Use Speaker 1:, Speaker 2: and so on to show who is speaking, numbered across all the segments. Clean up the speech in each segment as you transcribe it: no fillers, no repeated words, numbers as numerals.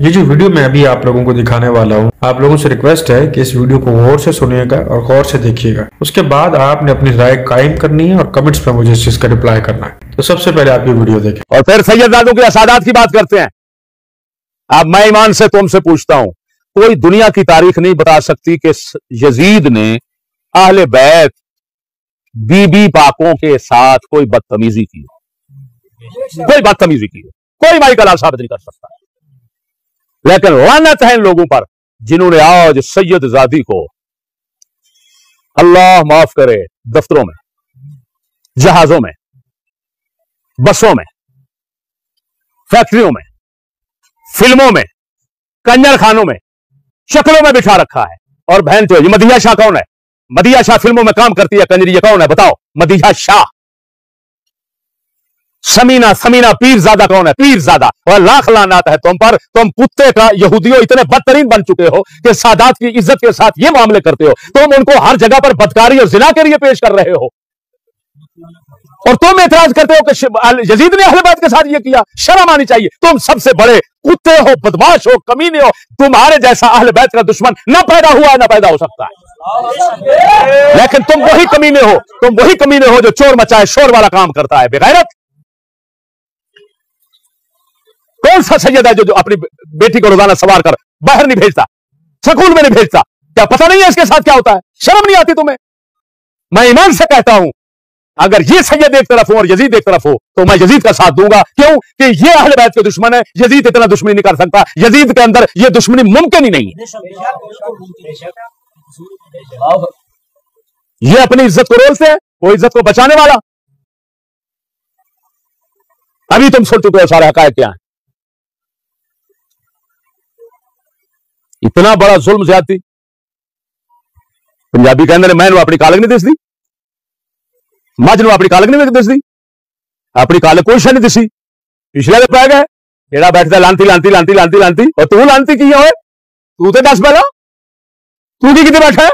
Speaker 1: ये जो वीडियो मैं अभी आप लोगों को दिखाने वाला हूँ, आप लोगों से रिक्वेस्ट है कि इस वीडियो को गौर से सुनिएगा और गौर से देखिएगा। उसके बाद आपने अपनी राय कायम करनी है और कमेंट्स में मुझे इस चीज का रिप्लाई करना है। तो सबसे पहले आप ये वीडियो देखें।
Speaker 2: और फिर सैयदादों की सादात की बात करते हैं। अब मैं ईमान से तुमसे पूछता हूं, कोई दुनिया की तारीख नहीं बता सकती कि यजीद ने अहले बैत बीबी पाकों के साथ कोई बदतमीजी की हो, कोई बदतमीजी की हो, कोई माई कलाल साबित नहीं कर सकता। लेकिन लानत है इन लोगों पर जिन्होंने आज सैयद जादी को, अल्लाह माफ करे, दफ्तरों में, जहाजों में, बसों में, फैक्ट्रियों में, फिल्मों में, कंजर खानों में, शक्लों में बिठा रखा है। और बहन तो ये मदीहा शाह कौन है? मदीहा शाह फिल्मों में काम करती है, कंजरी ये कौन है बताओ? मदीहा शाह। समीना समीना पीरजादा कौन है? पीरजादा। और लाख लानत है तुम पर, तुम कुत्ते का यहूदियों इतने बदतरीन बन चुके हो कि सादात की इज्जत के साथ ये मामले करते हो। तुम उनको हर जगह पर बदकारी और जिना के लिए पेश कर रहे हो और तुम एतराज करते हो कि यजीद ने अहले बैत के साथ ये किया। शर्म आनी चाहिए। तुम सबसे बड़े कुत्ते हो, बदमाश हो, कमीने हो। तुम्हारे जैसा अहले बैत का दुश्मन न पैदा हुआ है न पैदा हो सकता है। लेकिन तुम वही कमीने हो, तुम वही कमीने हो जो चोर मचाए शोर वाला काम करता है। बेगैरत। कौन सा सैयद है जो अपनी बेटी को रोजाना सवार कर बाहर नहीं भेजता, स्कूल में नहीं भेजता? क्या पता नहीं है इसके साथ क्या होता है? शर्म नहीं आती तुम्हें? मैं ईमान से कहता हूं, अगर ये सैयद एक तरफ हो और यजीद एक तरफ हो तो मैं यजीद का साथ दूंगा। क्यों? कि ये अहले बैत के दुश्मन है। यजीद इतना दुश्मनी नहीं कर सकता। यजीद के अंदर ये दुश्मनी मुमकिन ही नहीं है। ये अपनी इज्जत को रोलते हैं, वो इज्जत को बचाने वाला। अभी तुम सुन चुके हो सारे हकायक क्या है। इतना बड़ा जुल्म ज्यादती। पंजाबी कहते मैं अपनी कालक नहीं दिसदी, मज अपनी कालक नहीं दिसदी, अपनी कालक कोई शह नहीं दिसी। पिछले तो पै गए जेड़ा बैठता लांती लांती लांती लांती लांती। और तू लांती की है? तू तो दस पहला तू की कितने बैठा है?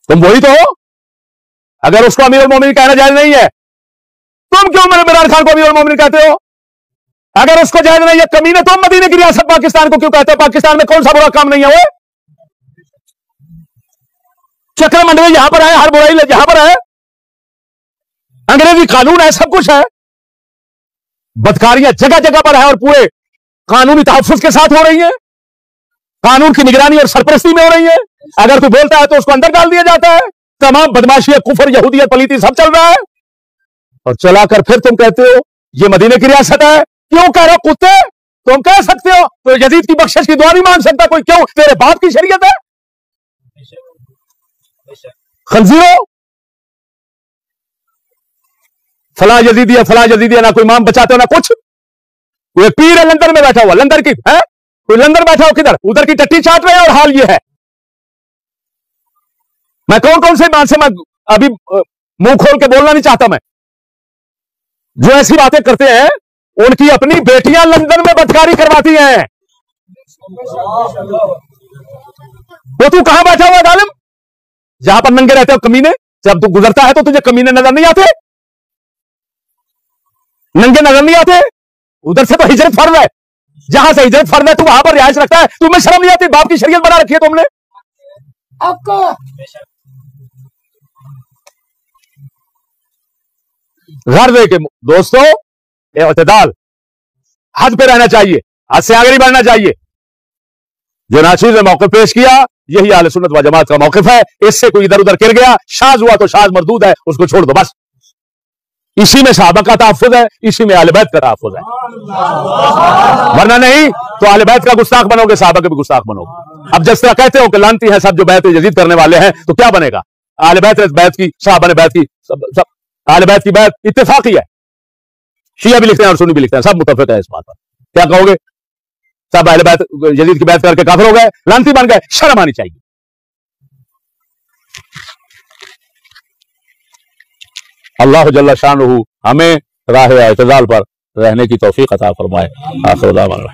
Speaker 2: तुम वही तो हो। अगर उसको अमीरुल मोमिनीन कहना जायज नहीं है, तुम क्यों मेरे इमरान खान को अमीरुल मोमिनीन कहते हो? अगर उसको जायज नहीं है, कमीने तुम मदीने की रियासत पाकिस्तान को क्यों कहते हो? पाकिस्तान में कौन सा बुरा काम नहीं है? वो चक्र मंडली यहां पर है, हर बुराई यहां पर है, अंग्रेजी कानून है, सब कुछ है। बदकारियां जगह जगह पर है और पूरे कानूनी तहफ्फुज़ के साथ हो रही है, कानून की निगरानी और सरपरस्ती में हो रही है। अगर कोई बोलता है तो उसको अंदर डाल दिया जाता है। तमाम बदमाशी, कुफर, यहूदियत, पलीती सब चल रहा है। और चलाकर फिर तुम कहते हो ये मदीने की रियासत है। क्यों कह रहे हो कुत्ते? तुम कह सकते हो तो यजीद की बख्शिश की दुआ नहीं मांग सकता कोई? क्यों? तेरे बाप की शरीयत है। खंजीरो, फला यजीदी है, फला यजीदी है, ना कोई इमाम बचाते हो ना कुछ। कोई पीर है लंदन में बैठा हुआ, लंदन की है कोई, लंदन बैठा हो किधर, उधर की टट्टी चाट रहे हैं। और हाल ये है, मैं कौन कौन से इमाम से मैं अभी मुंह खोल के बोलना नहीं चाहता। मैं जो ऐसी बातें करते हैं उनकी अपनी बेटियां लंदन में बदकारी करवाती हैं। तो तू कहां बैठा हुआ जालिम? जहां पर नंगे रहते हो कमीने। जब तू गुजरता है तो तुझे कमीने नजर नहीं आते, नंगे नजर नहीं आते? उधर से तो हिजरत फर्ज है, जहां से हिजरत फर्ज है तू वहां पर रिहाइश रखता है। तुम्हें शर्म नहीं आती? बाप की शरीयत बना रखी है तुमने। आपको घर दे के दोस्तों, इत्तेदाल, हद पे रहना चाहिए, हद से आगे नहीं बढ़ना चाहिए। जो नाचीज ने मौके पेश किया यही अहले सुन्नत व जमात का मौकिफ है। इससे कोई इधर उधर गिर गया, शाज हुआ तो शाज मरदूद है, उसको छोड़ दो बस। इसी में सहाबा का तहफ्फुज़ है, इसी में अहले बैत का तहफ्फुज़ है। वरना नहीं तो अहले बैत का गुस्ताख बनोगे, सहाबा के भी गुस्ताख बनोगे। अब जिस तरह कहते हो कि लानती है सब जो बैत यजीद करने वाले हैं, तो क्या बनेगा? अहले बैत की, सहाबा ने बैत की, सब अहले बैत की बैत इत्तेफाकी है। शिया भी लिखते हैं और सुन्नी भी लिखते हैं, सब मुत्तफिक है इस बात पर। क्या कहोगे? सब अहले बैत यजीद की बैत करके काफिर हो गए, लानती बन गए। शर्म आनी चाहिए। अल्लाह जल्ल शानुहु हमें राह-ए-इत्तिदाल पर रहने की तौफीक अता फरमाए। आखिर दावाना।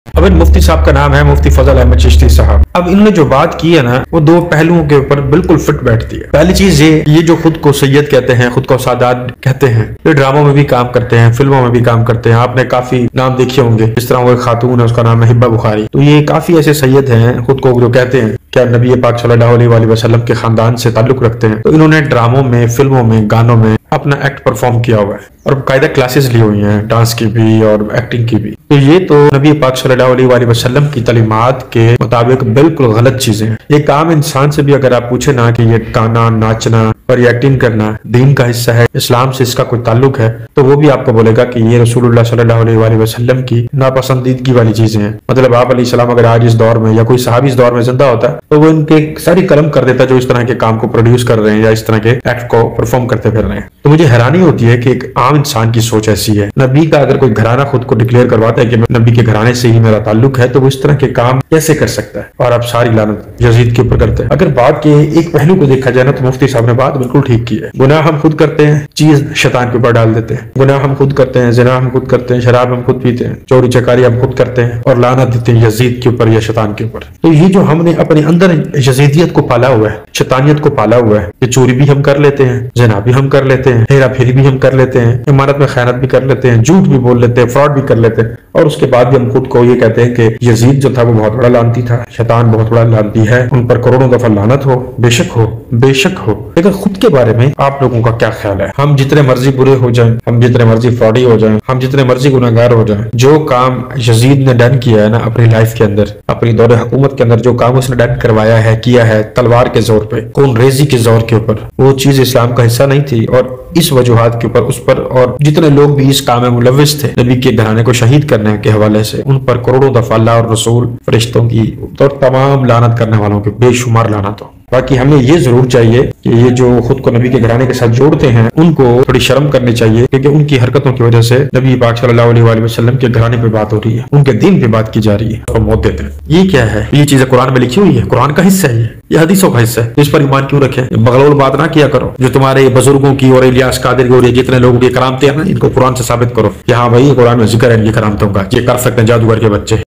Speaker 1: अब इन मुफ्ती साहब का नाम है मुफ्ती फजल अहमद चिश्ती साहब। अब इन्होंने जो बात की है ना, वो दो पहलुओं के ऊपर बिल्कुल फिट बैठती है। पहली चीज ये जो खुद को सैयद कहते हैं, खुद को सादात कहते हैं, ये ड्रामों में भी काम करते हैं, फिल्मों में भी काम करते हैं। आपने काफी नाम देखे होंगे, जिस तरह वो एक खातून है, उसका नाम है हिब्बा बुखारी। तो ये काफी ऐसे सैयद हैं खुद को जो कहते हैं क्या नबी पाक सल्लल्लाहु अलैहि वसल्लम के खानदान से ताल्लुक रखते हैं। तो इन्होंने ड्रामों में, फिल्मों में, गानों में अपना एक्ट परफॉर्म किया हुआ है और कायदा क्लासेस ली हुई हैं, डांस की भी और एक्टिंग की भी। तो ये तो नबी पाक सल्लल्लाहु अलैहि वसल्लम की तालीमात के मुताबिक बिल्कुल गलत चीजें हैं। एक आम इंसान से भी अगर आप पूछे ना कि ये गाना, नाचना और ये एक्टिंग करना दीन का हिस्सा है, इस्लाम से इसका कोई ताल्लुक है, तो वो भी आपको बोलेगा कि ये रसूलुल्लाह सल्लल्लाहु अलैहि वसल्लम की नापसंदीदगी वाली चीजें हैं। मतलब आप अलैहिस्सलाम अगर आज इस दौर में या कोई सहाबी इस दौर में जिंदा होता है तो वो इनके सारी कलम कर देता जो इस तरह के काम को प्रोड्यूस कर रहे हैं या इस तरह के एक्ट को परफॉर्म करते फिर रहे हैं। तो मुझे हैरानी होती है कि एक आम इंसान की सोच ऐसी है। नबी का अगर कोई घराना खुद को डिक्लेयर करवाता है कि नबी के घराने से ही मेरा ताल्लुक है, तो वो इस तरह के काम कैसे कर सकता है? और आप सारी लानत यजीद के ऊपर करते हैं। अगर बात के एक पहलू को देखा जाए ना, तो मुफ्ती साहब ने बात बिल्कुल ठीक की है। गुनाह हम खुद करते हैं, चीज शैतान के ऊपर डाल देते हैं। गुनाह हम खुद करते हैं, जिना हम खुद करते हैं, शराब हम खुद पीते हैं, चोरी चकारी हम खुद करते हैं और लानत देते हैं यजीद के ऊपर या शैतान के ऊपर। तो ये जो हमने अपने अंदर यजीदियत को पाला हुआ है, शैतानियत को पाला हुआ है, ये चोरी भी हम कर लेते हैं, जिना भी हम कर लेते हैं, हेरा फेरी भी हम कर लेते हैं, इमारत में खयानत भी कर लेते हैं, झूठ भी बोल लेते हैं, फ्रॉड भी कर लेते हैं, और उसके बाद भी हम खुद को ये कहते हैं कि यजीद जो था वो बहुत बड़ा लानती था, शैतान बहुत बड़ा लानती है, उन पर करोड़ों दफा लानत हो। बेशक हो, बेशक हो, लेकिन खुद के बारे में आप लोगों का क्या ख्याल है? हम जितने मर्जी बुरे हो जाएं, हम जितने मर्जी फ्रॉडी हो जाएं, हम जितने मर्जी गुनाहगार हो जाएं, जो काम यजीद ने डन किया है ना अपनी लाइफ के अंदर, अपनी दौरे हुकूमत के अंदर, जो काम उसने डन करवाया है, किया है तलवार के जोर पे, खून रेजी के जोर के ऊपर, वो चीज इस्लाम का हिस्सा नहीं थी। और इस वजूहात के ऊपर उस पर और जितने लोग भी इस काम में मुलविस थे नबी के घराने को शहीद करने के हवाले से, उन पर करोड़ों दफा अल्लाह और रसूल, फरिश्तों की और तमाम लानत करने वालों की बेशुमार लानत हो। बाकी हमें ये जरूर चाहिए कि ये जो खुद को नबी के घराने के साथ जोड़ते हैं उनको थोड़ी शर्म करनी चाहिए, क्योंकि उनकी हरकतों की वजह से नबी पाक सल्लल्लाहु अलैहि वसल्लम के घराने पे बात हो रही है, उनके दीन पे बात की जा रही है और मौत देते हैं। ये क्या है? ये चीजें कुरान में लिखी हुई है, कुरान का हिस्सा है, ये हदीसों का हिस्सा है। इस पर ईमान क्यों रखें? बगलौल बात ना किया करो। जो तुम्हारे बुजुर्गों की और इलियास कादिर की और जितने लोगों की करामतें हैं ना, इनको कुरान से साबित करो कि हाँ भाई कुरान में जिक्र है इनकी करामतों का, ये कर सकते हैं जादूगर के बच्चे।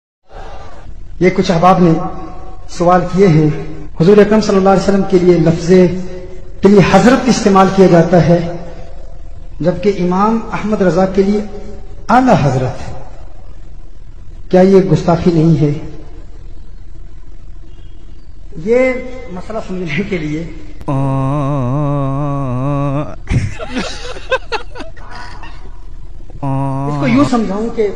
Speaker 3: ये कुछ अहबाब ने सवाल किए हैं, हुजूर अकरम सल्लल्लाहु अलैहि वसल्लम के लिए लफ्ज़े के लिए हजरत इस्तेमाल किया जाता है, जबकि इमाम अहमद रजा के लिए आला हजरत है। क्या ये गुस्ताखी नहीं है? ये मसला समझने के लिए इसको यूं समझाऊं कि